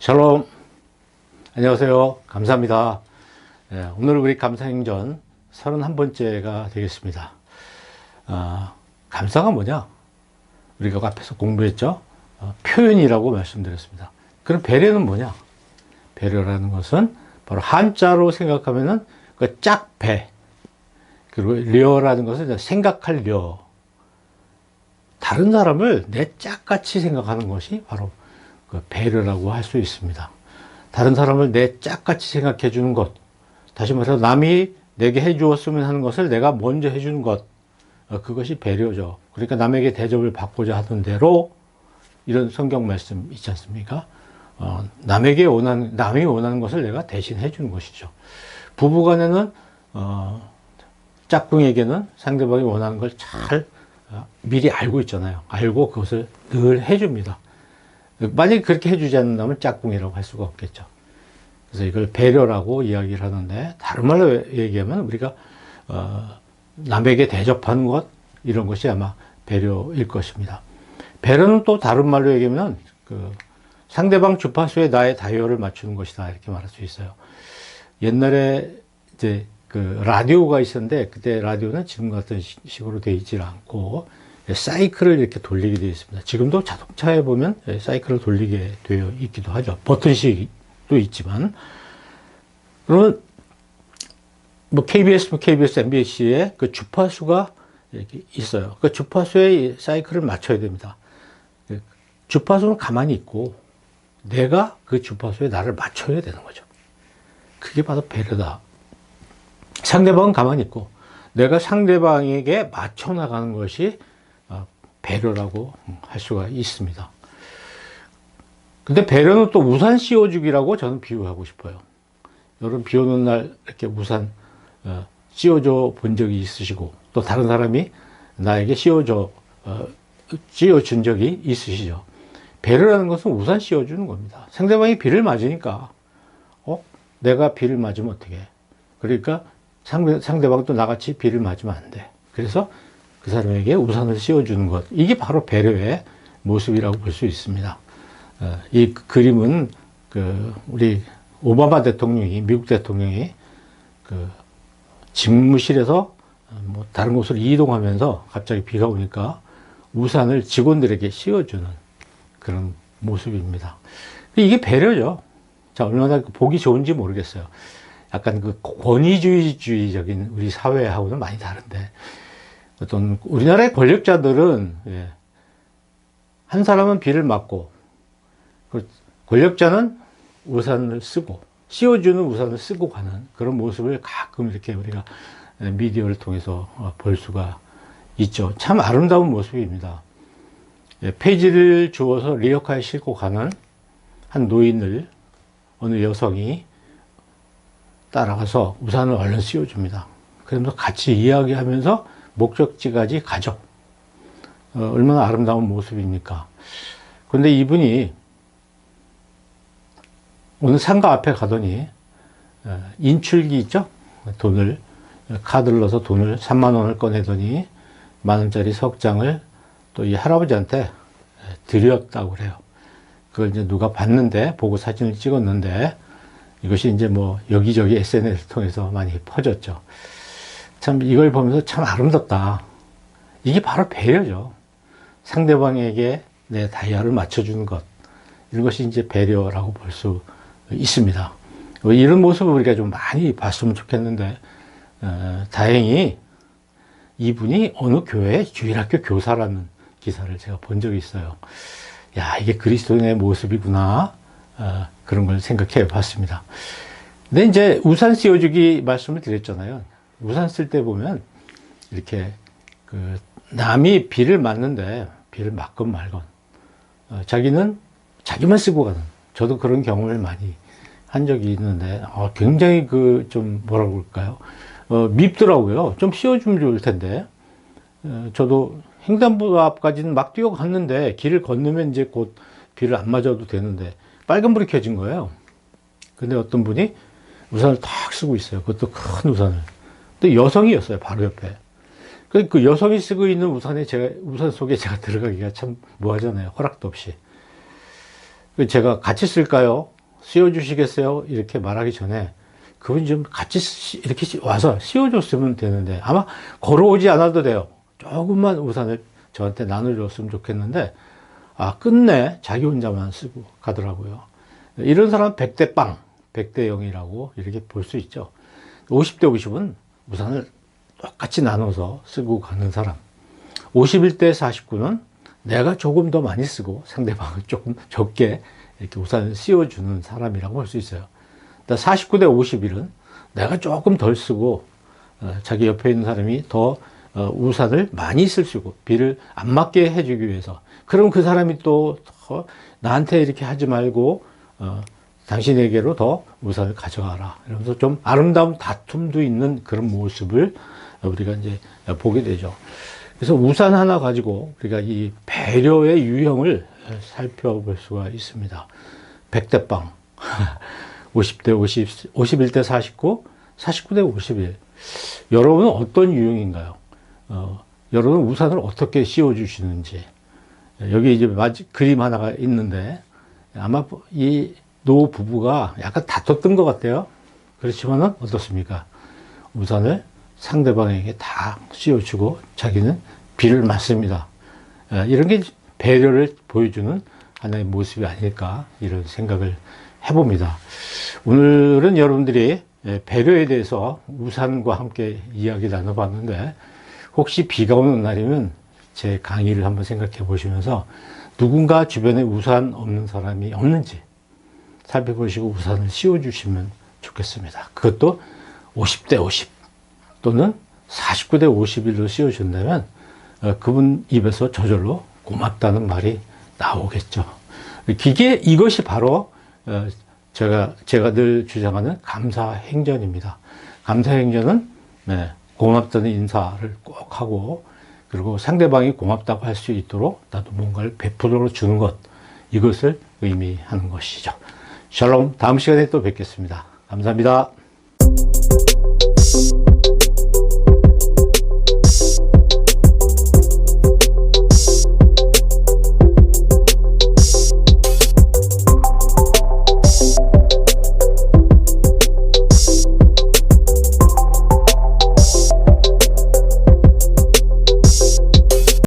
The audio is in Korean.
샬롬. 안녕하세요. 감사합니다. 오늘 우리 감사행전 31번째가 되겠습니다. 감사가 뭐냐? 우리가 앞에서 공부했죠? 표현이라고 말씀드렸습니다. 그럼 배려는 뭐냐? 배려라는 것은 바로 한자로 생각하면은 그 짝배, 그리고 려라는 것은 생각할 려. 다른 사람을 내 짝같이 생각하는 것이 바로 그 배려라고 할 수 있습니다. 다른 사람을 내 짝같이 생각해 주는 것, 다시 말해서 남이 내게 해 주었으면 하는 것을 내가 먼저 해 주는 것, 그것이 배려죠. 그러니까 남에게 대접을 받고자 하던 대로 이런 성경 말씀 있지 않습니까? 남이 원하는 것을 내가 대신 해 주는 것이죠. 부부간에는 짝꿍에게는 상대방이 원하는 걸 잘 미리 알고 있잖아요. 알고 그것을 늘 해줍니다. 만약에 그렇게 해주지 않는다면 짝꿍이라고 할 수가 없겠죠. 그래서 이걸 배려라고 이야기를 하는데, 다른 말로 얘기하면 우리가 남에게 대접하는 것, 이런 것이 아마 배려일 것입니다. 배려는 또 다른 말로 얘기하면 상대방 주파수에 나의 다이얼을 맞추는 것이다, 이렇게 말할 수 있어요. 옛날에 이제 라디오가 있었는데, 그때 라디오는 지금 같은 식으로 되어 있지 않고 사이클을 이렇게 돌리게 되어 있습니다. 지금도 자동차에 보면 사이클을 돌리게 되어 있기도 하죠. 버튼식도 있지만. 그러면 뭐 KBS, MBC에 그 주파수가 이렇게 있어요. 그 주파수에 사이클을 맞춰야 됩니다. 주파수는 가만히 있고 내가 그 주파수에 나를 맞춰야 되는 거죠. 그게 바로 배려다. 상대방은 가만히 있고 내가 상대방에게 맞춰 나가는 것이 배려라고 할 수가 있습니다. 근데 배려는 또 우산 씌워주기라고 저는 비유하고 싶어요. 여러분, 비 오는 날 이렇게 우산 씌워줘 본 적이 있으시고, 또 다른 사람이 나에게 씌워준 적이 있으시죠. 배려라는 것은 우산 씌워주는 겁니다. 상대방이 비를 맞으니까 내가 비를 맞으면 어떻게 해? 그러니까 상대방도 나같이 비를 맞으면 안 돼. 그래서 그 사람에게 우산을 씌워주는 것, 이게 바로 배려의 모습이라고 볼 수 있습니다. 이 그림은 우리 오바마 대통령이, 미국 대통령이 집무실에서 뭐 다른 곳으로 이동하면서 갑자기 비가 오니까 우산을 직원들에게 씌워주는 그런 모습입니다. 이게 배려죠. 자, 얼마나 보기 좋은지 모르겠어요. 약간 권위주의적인 우리 사회하고는 많이 다른데, 어떤 우리나라의 권력자들은 한 사람은 비를 맞고 권력자는 우산을 쓰고 씌워주는 우산을 쓰고 가는 그런 모습을 가끔 이렇게 우리가 미디어를 통해서 볼 수가 있죠. 참 아름다운 모습입니다. 페이지를 주워서 리어카에 싣고 가는 한 노인을 어느 여성이 따라가서 우산을 얼른 씌워줍니다. 그러면서 같이 이야기하면서 목적지까지 가죠. 얼마나 아름다운 모습입니까? 그런데 이분이 어느 상가 앞에 가더니 인출기 있죠? 카드를 넣어서 돈을 3만 원을 꺼내더니 10,000원짜리 석 장을 또 이 할아버지한테 드렸다고 그래요. 그걸 이제 누가 봤는데, 보고 사진을 찍었는데, 이것이 이제 뭐 여기저기 SNS를 통해서 많이 퍼졌죠. 참 이걸 보면서 참 아름답다. 이게 바로 배려죠. 상대방에게 내 다이얼을 맞춰주는 것, 이런 것이 이제 배려라고 볼 수 있습니다. 이런 모습을 우리가 좀 많이 봤으면 좋겠는데, 다행히 이분이 어느 교회의 주일학교 교사라는 기사를 제가 본 적이 있어요. 야, 이게 그리스도인의 모습이구나. 그런 걸 생각해 봤습니다. 근데 이제 우산 씌워주기 말씀을 드렸잖아요. 우산 쓸 때 보면 이렇게 남이 비를 맞는데, 비를 맞건 말건 자기만 쓰고 가는, 저도 그런 경험을 많이 한 적이 있는데 굉장히 좀 뭐라고 할까요? 밉더라고요. 좀 씌워주면 좋을 텐데. 저도 횡단보 앞까지는 막 뛰어갔는데, 길을 건너면 이제 곧 비를 안 맞아도 되는데 빨간불이 켜진 거예요. 근데 어떤 분이 우산을 탁 쓰고 있어요. 그것도 큰 우산을. 근데 여성이었어요, 바로 옆에. 그 여성이 쓰고 있는 우산 속에 제가 들어가기가 참 뭐하잖아요. 허락도 없이. 제가 같이 쓸까요? 씌워주시겠어요? 이렇게 말하기 전에 그분이 좀 같이 이렇게 와서 씌워줬으면 되는데, 아마 걸어오지 않아도 돼요. 조금만 우산을 저한테 나눠줬으면 좋겠는데, 끝내 자기 혼자만 쓰고 가더라고요. 이런 사람 100대 빵, 100대 0이라고 이렇게 볼 수 있죠. 50대 50은 우산을 똑같이 나눠서 쓰고 가는 사람. 51대 49는 내가 조금 더 많이 쓰고 상대방은 조금 적게 이렇게 우산을 씌워주는 사람이라고 볼 수 있어요. 49대 51은 내가 조금 덜 쓰고 자기 옆에 있는 사람이 더 우산을 많이 쓸 수 있고 비를 안 맞게 해주기 위해서. 그럼 그 사람이 또 나한테 이렇게 하지 말고 당신에게로 더 우산을 가져가라. 이러면서 좀 아름다운 다툼도 있는 그런 모습을 우리가 이제 보게 되죠. 그래서 우산 하나 가지고 우리가 이 배려의 유형을 살펴볼 수가 있습니다. 100대 빵, 50대 50, 51대 49, 49대 51. 여러분은 어떤 유형인가요? 여러분은 우산을 어떻게 씌워주시는지. 여기 이제 그림 하나가 있는데 아마 이 노 부부가 약간 다퉜던 것 같아요. 그렇지만은 어떻습니까? 우산을 상대방에게 다 씌워주고 자기는 비를 맞습니다. 이런 게 배려를 보여주는 하나의 모습이 아닐까 이런 생각을 해봅니다. 오늘은 여러분들이 배려에 대해서 우산과 함께 이야기 나눠봤는데 혹시 비가 오는 날이면 제 강의를 한번 생각해 보시면서 누군가 주변에 우산 없는 사람이 없는지 살펴보시고 우산을 씌워주시면 좋겠습니다. 그것도 50대 50 또는 49대 51로 씌워준다면 그분 입에서 저절로 고맙다는 말이 나오겠죠. 이것이 바로 제가 늘 주장하는 감사행전입니다. 감사행전은 고맙다는 인사를 꼭 하고 그리고 상대방이 고맙다고 할 수 있도록 나도 뭔가를 베풀어 주는 것, 이것을 의미하는 것이죠. 샬롬, 다음 시간에 또 뵙겠습니다. 감사합니다.